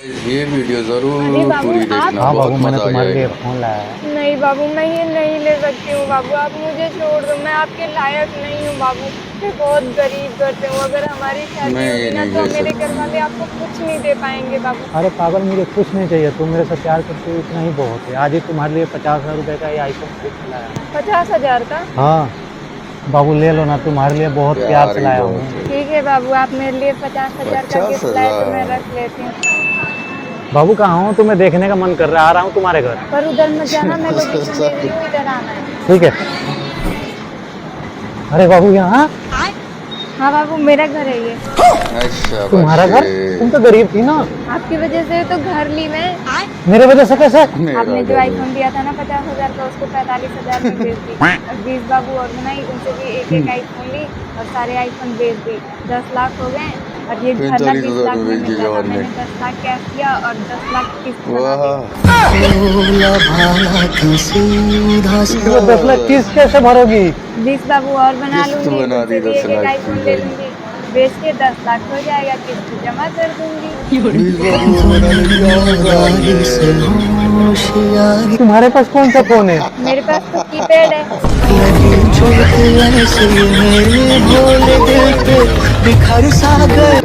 ये वीडियो जरूर बाबू, पूरी देखना, हाँ बहुत बाबू, मैंने मजा आ तुम्हारे लिए जाएगा। फोन लाया है। नहीं बाबू, मैं ये नहीं ले सकती हूँ बाबू, आप मुझे छोड़ दो, मैं आपके लायक नहीं हूँ बाबू। मैं बहुत गरीब घर से हूँ, अगर हमारी शादी मैं होगी ये ना नहीं तो ले मेरे सकता। घर वाले आपको कुछ नहीं दे पाएंगे बाबू। अरे पागल, मुझे कुछ नहीं चाहिए, तुम मेरे से प्यार करते हो इतना ही बहुत है। आज ही तुम्हारे लिए 50,000 रुपए का ये आईफोन खरीद के लाया हूँ। 50,000 का? हाँ बाबू, ले लो ना, तुम्हारे लिए बहुत प्यार से ही लाया बहुत हूँ। है। ठीक है बाबू, आप मेरे लिए 50,000 का गिफ्ट लाए तो मैं 50,000 रख लेती हूँ। बाबू कहाँ हो? तुम्हें देखने का मन कर रहा है, आ रहा हूँ तुम्हारे घर। पर उधर मत जाना, मैं लोकेशन दे रही हूँ, इधर आना है। ठीक है। अरे बाबू, यहाँ हाँ बाबू, मेरा घर है ये। अच्छा तुम्हारा घर? तुम तो गरीब थी ना। आपकी वजह से तो घर ली मैं। मेरे वजह से कैसे? आपने जो आईफोन दिया था ना 50,000 का, उसको 45,000 में बेच दी। और 20 बाबू और बनाई, उनसे भी एक एक आईफोन ली और सारे आईफोन बेच दी। 10 लाख हो गए और ये घर ना 20 45,000 लाख में में बेच दी मिलता था। जवान ने। मैंने 10 लाख कैश दिया और 10 लाख किस्त बना वाह, दी। वो 10 लाख किस्त कैसे भरोगी? 20 बाबू और बना किस्त लूंगी, बना दी उनसे भी 10 एक एक लाख आईफोन की ले भाई। लूंगी, बेच के 10 लाख हो जाएगा, किस्त जमा कर दूंगी। 20 बाबू और बना लेगी, और तुम्हारे पास कौन सा फोन है? मेरे पास तो कीपैड है। ऐसे मेरे भोले दिल पे बिखर सा गए।